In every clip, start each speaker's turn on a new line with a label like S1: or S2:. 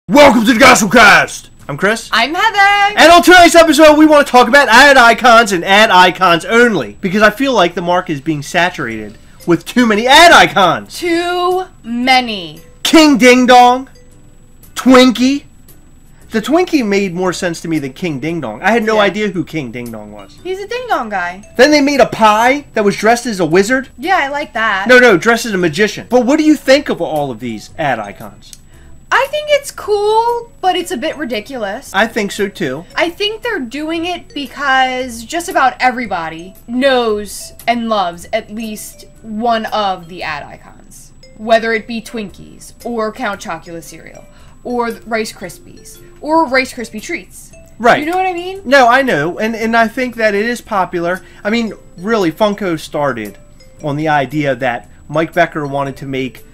S1: Welcome to the Gastlecast! I'm Chris.
S2: I'm Heather.
S1: And on tonight's episode, we want to talk about ad icons and ad icons only. Because I feel like the market is being saturated with too many ad icons.
S2: Too many.
S1: King Ding Dong. Twinkie. The Twinkie made more sense to me than King Ding Dong. I had no idea who King Ding Dong was.
S2: He's a ding dong guy.
S1: Then they made a pie that was dressed as a wizard.
S2: Yeah, I like that.
S1: No, dressed as a magician. But what do you think of all of these ad icons?
S2: I think it's cool, but it's a bit ridiculous.
S1: I think so too.
S2: I think they're doing it because just about everybody knows and loves at least one of the ad icons. Whether it be Twinkies, or Count Chocula cereal, or Rice Krispies, or Rice Krispie treats.
S1: Right.
S2: You know what I mean?
S1: No, I know. And I think that it is popular. I mean, really, Funko started on the idea that Mike Becker wanted to make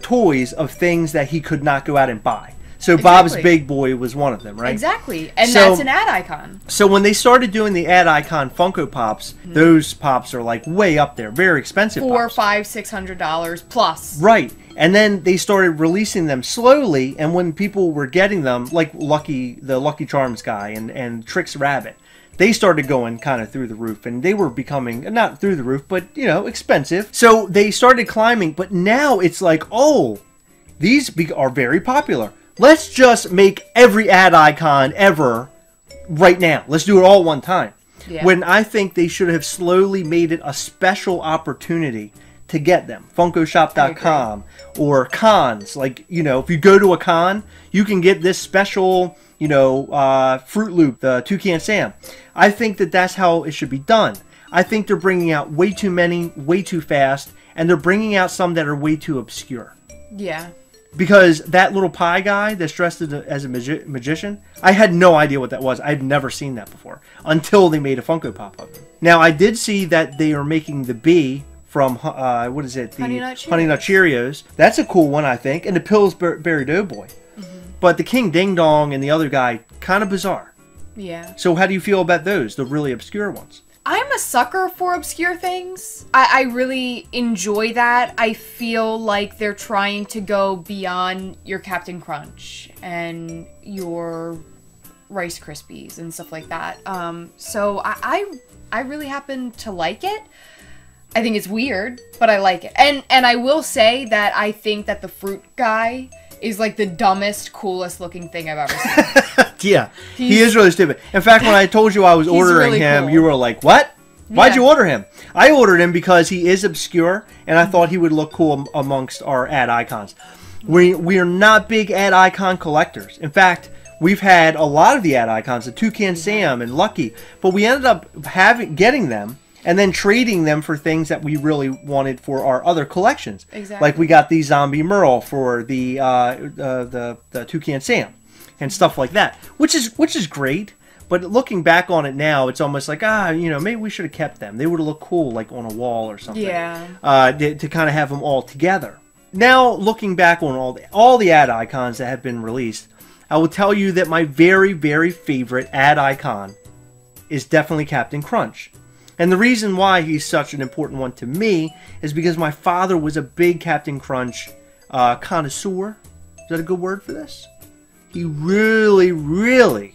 S1: toys of things that he could not go out and buy. So Bob's Big Boy was one of them, right?
S2: Exactly. And that's an ad icon.
S1: So when they started doing the ad icon Funko Pops, those Pops are like way up there. Very expensive
S2: $400,
S1: Pops.
S2: $500, $600 plus.
S1: Right. And then they started releasing them slowly, and when people were getting them, like the Lucky Charms guy and Trix Rabbit, they started going kind of through the roof, and they were becoming, not through the roof, but, you know, expensive. So they started climbing, but now it's like, oh, these are very popular. Let's just make every ad icon ever right now. Let's do it all one time. Yeah. When I think they should have slowly made it a special opportunity to get them. Funkoshop.com or cons. Like, you know, if you go to a con, you can get this special, you know, Fruit Loop, the Toucan Sam. I think that that's how it should be done. I think they're bringing out way too many, way too fast, and they're bringing out some that are way too obscure.
S2: Yeah.
S1: Because that little pie guy that's dressed as a magician, I had no idea what that was. I'd never seen that before until they made a Funko Pop of it. Now, I did see that they are making the bee from, what is it? The Honey Nut Cheerios. That's a cool one, I think. And the Pillsbury Doughboy. But the King Ding Dong and the other guy, kind of bizarre.
S2: Yeah.
S1: So how do you feel about those, the really obscure ones?
S2: I'm a sucker for obscure things. I really enjoy that. I feel like they're trying to go beyond your Captain Crunch and your Rice Krispies and stuff like that. So I really happen to like it. I think it's weird, but I like it. And I will say that I think that the fruit guy is like the dumbest, coolest looking thing I've ever seen.
S1: Yeah, he is really stupid. In fact, when I told you I was ordering really him, you were like, what? Why'd you order him? I ordered him because he is obscure, and I thought he would look cool amongst our ad icons. We are not big ad icon collectors. In fact, we've had a lot of the ad icons, the Toucan Sam and Lucky, but we ended up getting them and then trading them for things that we really wanted for our other collections.
S2: Exactly.
S1: Like we got the Zombie Merle for the Toucan Sam and stuff like that, which is great. But looking back on it now, it's almost like, you know, maybe we should have kept them. They would have looked cool, like on a wall or something.
S2: Yeah.
S1: To kind of have them all together. Now, looking back on all the ad icons that have been released, I will tell you that my very, very favorite ad icon is definitely Captain Crunch. And the reason why he's such an important one to me is because my father was a big Captain Crunch connoisseur. Is that a good word for this? He really, really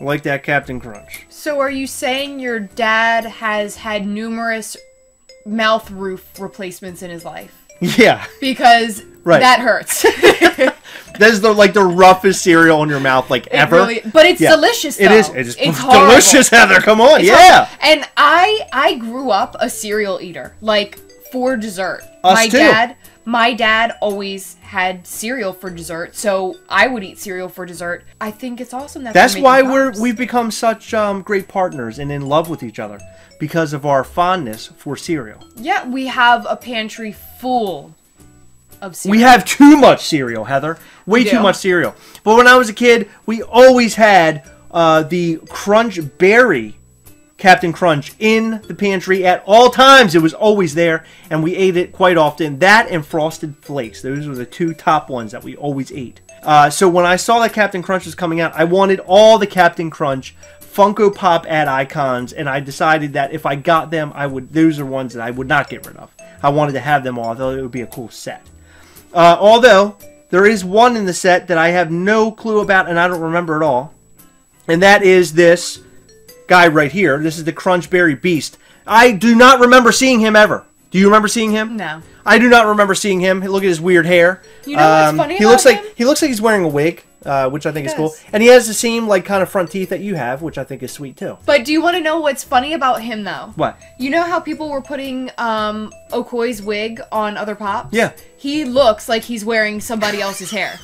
S1: liked that Captain Crunch.
S2: So are you saying your dad has had numerous mouth roof replacements in his life?
S1: Yeah.
S2: Because that hurts.
S1: That's the roughest cereal in your mouth ever.
S2: Really, but it's delicious though.
S1: It is. It's delicious, Heather. Come on.
S2: It's horrible. And I grew up a cereal eater. Like for dessert. My dad always had cereal for dessert, so I would eat cereal for dessert. I think it's awesome that
S1: that's why we've become such great partners and in love with each other, because of our fondness for cereal.
S2: Yeah, we have a pantry full of cereal.
S1: We have too much cereal, Heather. Way too much cereal. But when I was a kid, we always had the Crunch Berry Captain Crunch in the pantry at all times. It was always there, and we ate it quite often. That and Frosted Flakes. Those were the two top ones that we always ate. So when I saw that Captain Crunch was coming out, I wanted all the Captain Crunch Funko Pop ad icons, and I decided that if I got them, those are ones that I would not get rid of. I wanted to have them all. I thought it would be a cool set. Although There is one in the set that I have no clue about and I don't remember at all. And that is this guy right here. This is the Crunchberry Beast. I do not remember seeing him ever. Do you remember seeing him?
S2: No.
S1: I do not remember seeing him. Look at his weird hair.
S2: You know what's funny about him?
S1: He looks like he's wearing a wig, which I think is cool. And he has the same like kind of front teeth that you have, which I think is sweet too.
S2: But do you want to know what's funny about him though?
S1: What?
S2: You know how people were putting Okoy's wig on other pops?
S1: Yeah.
S2: He looks like he's wearing somebody else's hair.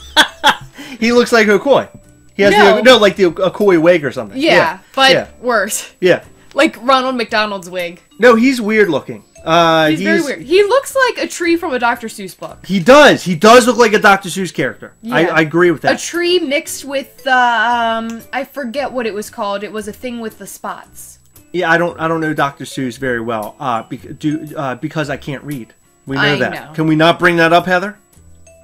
S1: He looks like Okoi. He has like the Okoi wig or something.
S2: Yeah, but worse.
S1: Yeah.
S2: Like Ronald McDonald's wig.
S1: No, he's weird looking.
S2: He's very weird. He looks like a tree from a Dr. Seuss book.
S1: He does. He does look like a Dr. Seuss character. Yeah. I agree with that.
S2: A tree mixed with I forget what it was called. It was a thing with the spots.
S1: Yeah, I don't know Dr. Seuss very well. Because I can't read. We know that. Know. Can we not bring that up, Heather?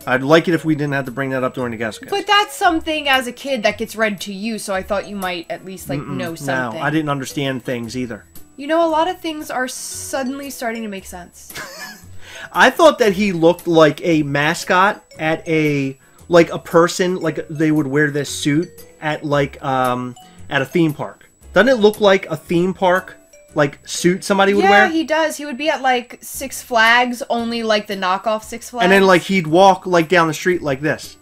S1: I'd like it if we didn't have to bring that up during the Gastlecast.
S2: But that's something as a kid that gets read to you, so I thought you might at least know something.
S1: No, I didn't understand things either.
S2: You know, a lot of things are suddenly starting to make sense.
S1: I thought that he looked like a mascot at a person, like they would wear this suit at a theme park. Doesn't it look like a theme park suit somebody would wear?
S2: Yeah, he does. He would be at Six Flags, only like the knockoff Six Flags.
S1: And then he'd walk down the street like this.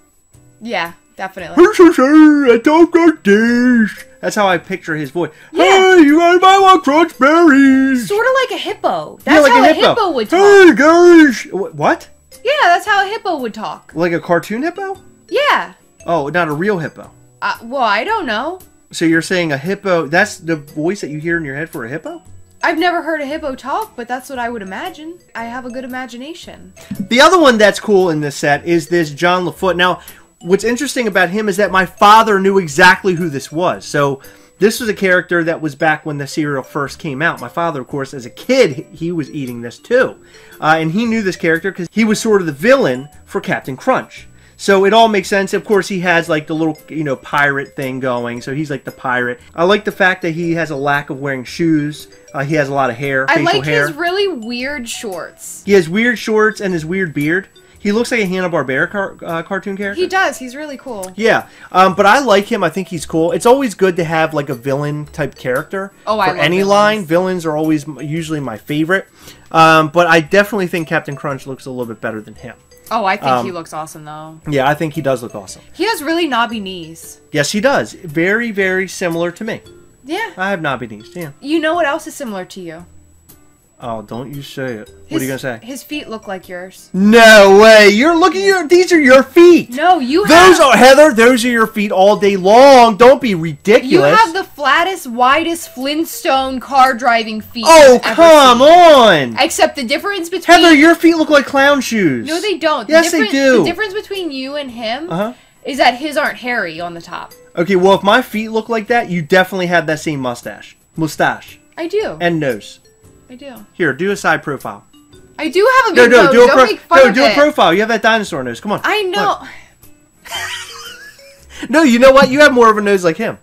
S2: Yeah, definitely.
S1: I talk like this. That's how I picture his voice. Yeah. Hey, you guys might want crunch berries.
S2: Sort of like a hippo. That's how a hippo would talk.
S1: Hey guys. What?
S2: Yeah, that's how a hippo would talk.
S1: Like a cartoon hippo?
S2: Yeah.
S1: Oh, not a real hippo.
S2: Well, I don't know.
S1: So you're saying a hippo, that's the voice that you hear in your head for a hippo?
S2: I've never heard a hippo talk, but that's what I would imagine. I have a good imagination.
S1: The other one that's cool in this set is this John LaFoot. Now, what's interesting about him is that my father knew exactly who this was. So this was a character that was back when the cereal first came out. My father, of course, as a kid, he was eating this too. And he knew this character because he was sort of the villain for Captain Crunch. So it all makes sense. Of course, he has the little, pirate thing going. So he's like the pirate. I like the fact that he has a lack of wearing shoes. He has a lot of hair, facial hair. I like
S2: his really weird shorts.
S1: He has weird shorts and his weird beard. He looks like a Hanna-Barbera cartoon character.
S2: He does. He's really cool.
S1: Yeah. But I like him. I think he's cool. It's always good to have a villain type character.
S2: Oh, I love
S1: any
S2: villains.
S1: Line. Villains are always usually my favorite. But I definitely think Captain Crunch looks a little bit better than him.
S2: Oh, I think he looks awesome, though.
S1: Yeah, I think he does look awesome.
S2: He has really knobby knees.
S1: Yes, he does. Very, very similar to me.
S2: Yeah.
S1: I have knobby knees, yeah.
S2: You know what else is similar to you?
S1: Oh, don't you say it. What are you going to say?
S2: His feet look like yours.
S1: No way. You're looking at these are your feet.
S2: No, you
S1: have... Heather, those are your feet all day long. Don't be ridiculous.
S2: You have the flattest, widest Flintstone car driving feet.
S1: Oh, come on.
S2: Except the difference between...
S1: Heather, your feet look like clown shoes.
S2: No, they don't.
S1: Yes, they do.
S2: The difference between you and him is that his aren't hairy on the top.
S1: Okay, well, if my feet look like that, you definitely have that same mustache.
S2: I do.
S1: And nose.
S2: I do.
S1: Here, do a side profile.
S2: I do have a big nose. Don't make fun of it.
S1: Do a profile. You have that dinosaur nose. Come on.
S2: I know.
S1: No, you know what? You have more of a nose like him.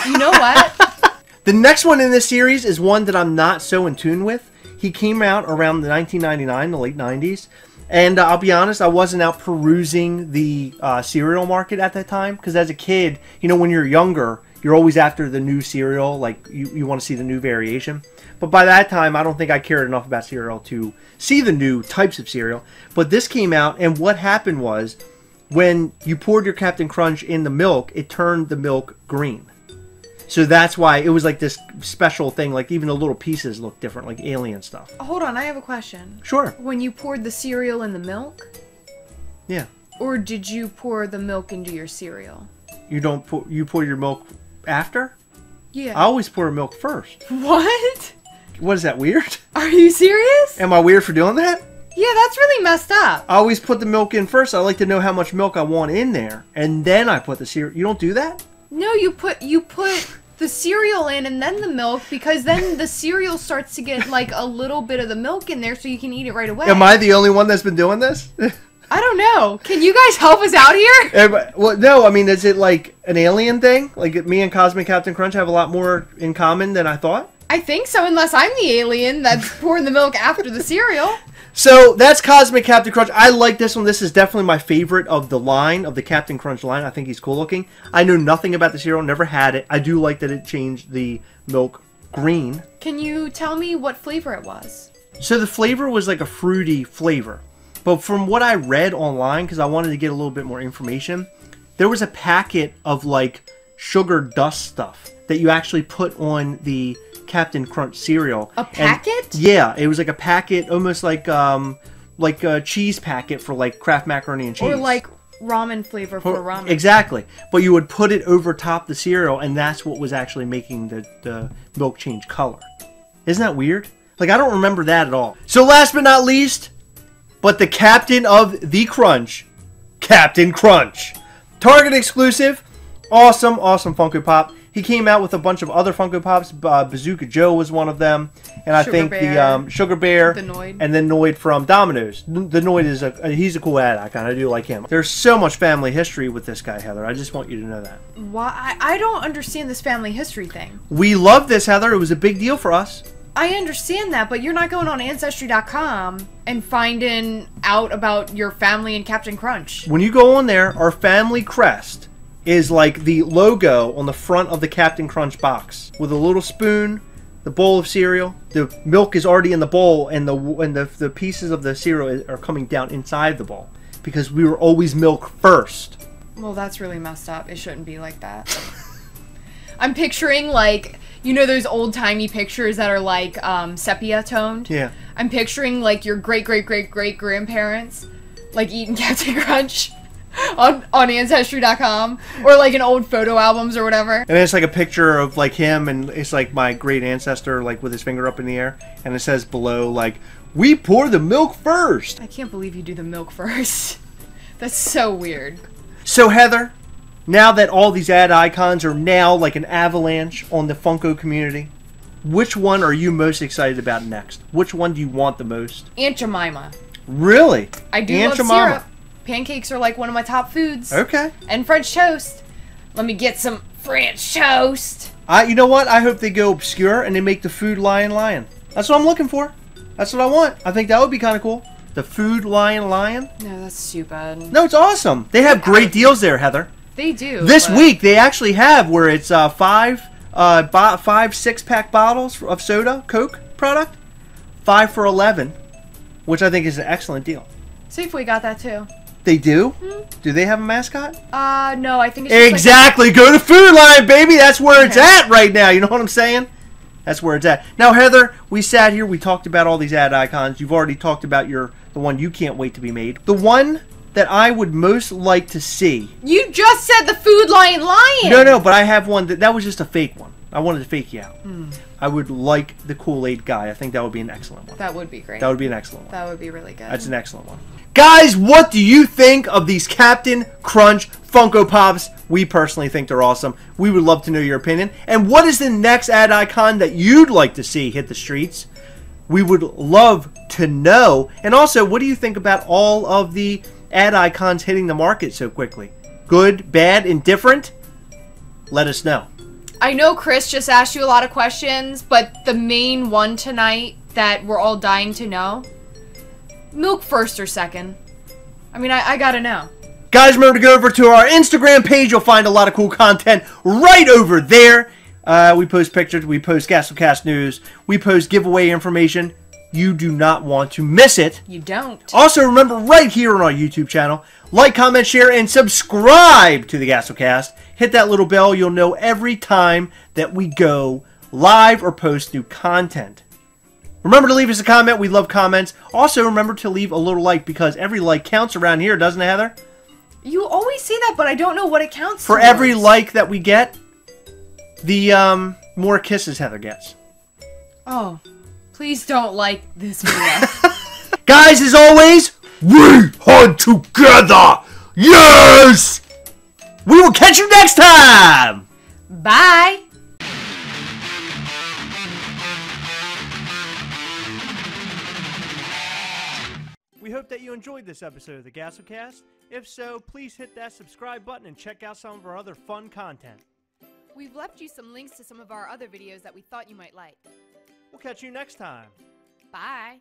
S2: You know what?
S1: The next one in this series is one that I'm not so in tune with. He came out around the 1999, the late 90s. And I'll be honest, I wasn't out perusing the cereal market at that time. Because as a kid, when you're younger, you're always after the new cereal. Like, you want to see the new variation. But by that time, I don't think I cared enough about cereal to see the new types of cereal. But this came out, and what happened was, when you poured your Captain Crunch in the milk, it turned the milk green. So that's why it was like this special thing. Like, even the little pieces look different, like alien stuff.
S2: Hold on, I have a question.
S1: Sure.
S2: When you poured the cereal in the milk?
S1: Yeah.
S2: Or did you pour the milk into your cereal?
S1: You pour your milk after?
S2: Yeah.
S1: I always pour milk first.
S2: What?
S1: What is that, weird?
S2: Are you serious?
S1: Am I weird for doing that?
S2: Yeah, that's really messed up.
S1: I always put the milk in first. I like to know how much milk I want in there, and then I put the cereal. You don't do that?
S2: No, you put the cereal in and then the milk, because then the cereal starts to get a little bit of the milk in there so you can eat it right away.
S1: Am I the only one that's been doing this?
S2: I don't know. Can you guys help us out here?
S1: Well, no, I mean, is it like an alien thing? Like, me and Cosmic Captain Crunch have a lot more in common than I thought?
S2: I think so, unless I'm the alien that's pouring the milk after the cereal.
S1: So that's Cosmic Captain Crunch. I like this one. This is definitely my favorite of the line, of the Captain Crunch line. I think he's cool looking. I know nothing about the cereal, never had it. I do like that it changed the milk green.
S2: Can you tell me what flavor it was?
S1: So the flavor was like a fruity flavor. But from what I read online, because I wanted to get a little bit more information, there was a packet of like sugar dust stuff that you actually put on the Captain Crunch cereal.
S2: A packet?
S1: And, yeah, it was like a packet, almost like a cheese packet for like Kraft macaroni and cheese.
S2: Or like ramen flavor for ramen.
S1: Exactly. But you would put it over top the cereal, and that's what was actually making the milk change color. Isn't that weird? Like, I don't remember that at all. So last but not least, but the captain of the Crunch, Captain Crunch. Target exclusive. Awesome, awesome Funko Pop. He came out with a bunch of other Funko Pops. Bazooka Joe was one of them. And I think the Sugar Bear.
S2: The Noid.
S1: And then Noid from Domino's. The Noid is he's a cool ad icon. I do like him. There's so much family history with this guy, Heather. I just want you to know that.
S2: Why? I don't understand this family history thing.
S1: We love this, Heather. It was a big deal for us.
S2: I understand that, but you're not going on Ancestry.com and finding out about your family and Captain Crunch.
S1: When you go on there, our family crest is like the logo on the front of the Captain Crunch box with a little spoon, the bowl of cereal. The milk is already in the bowl, and the pieces of the cereal are coming down inside the bowl because we were always milk first.
S2: Well, that's really messed up. It shouldn't be like that. I'm picturing like, you know, those old-timey pictures that are like sepia toned?
S1: Yeah.
S2: I'm picturing like your great-great-great-great-grandparents like eating Captain Crunch on Ancestry.com or like in old photo albums or whatever.
S1: And it's like a picture of like him, and it's like my great ancestor like with his finger up in the air, and it says below like, "We pour the milk first."
S2: I can't believe you do the milk first. That's so weird.
S1: So Heather, now that all these ad icons are now like an avalanche on the Funko community, which one are you most excited about next? Which one do you want the most?
S2: Aunt Jemima.
S1: Really?
S2: I do
S1: Aunt
S2: love
S1: Jemima.
S2: syrup. Pancakes are like one of my top foods.
S1: Okay.
S2: And French toast. Let me get some French toast.
S1: You know what? I hope they go obscure and they make the Food Lion. That's what I'm looking for. That's what I want. I think that would be kind of cool. The Food Lion.
S2: No, that's stupid.
S1: No, it's awesome. They have great deals there, Heather.
S2: They do.
S1: This week they actually have where it's 5 6-pack bottles of soda, Coke product, 5 for $11, which I think is an excellent deal.
S2: Safeway got that too.
S1: They do? Do they have a mascot?
S2: No, I think it's just
S1: exactly. Go to Food Lion, baby. That's where it's at right now. You know what I'm saying? That's where it's at. Now, Heather, we sat here. We talked about all these ad icons. You've already talked about the one you can't wait to be made. The one that I would most like to see.
S2: You just said the Food Lion.
S1: No, but I have one that was just a fake one. I wanted to fake you out. I would like the Kool-Aid guy. I think that would be an excellent one.
S2: That would be great.
S1: That would be an excellent one.
S2: That would be really good.
S1: That's an excellent one. Guys, what do you think of these Captain Crunch Funko Pops? We personally think they're awesome. We would love to know your opinion. And what is the next ad icon that you'd like to see hit the streets? We would love to know. And also, what do you think about all of the ad icons hitting the market so quickly? Good, bad, indifferent? Let us know.
S2: I know Chris just asked you a lot of questions, but the main one tonight that we're all dying to know, milk first or second? I mean, I gotta know.
S1: Guys, remember to go over to our Instagram page. You'll find a lot of cool content right over there. We post pictures, we post Gastlecast news, we post giveaway information. You do not want to miss it.
S2: You don't.
S1: Also, remember right here on our YouTube channel, like, comment, share, and subscribe to the Gastlecast. Hit that little bell. You'll know every time that we go live or post new content. Remember to leave us a comment. We love comments. Also, remember to leave a little like because every like counts around here, doesn't it, Heather?
S2: You always say that, but I don't know what it counts
S1: for. Every like that we get, the more kisses Heather gets.
S2: Oh, please don't like this video.
S1: Guys, as always, we hunt together. Yes! We will catch you next time.
S2: Bye.
S1: We hope that you enjoyed this episode of the Gastlecast. If so, please hit that subscribe button and check out some of our other fun content.
S2: We've left you some links to some of our other videos that we thought you might like.
S1: We'll catch you next time.
S2: Bye!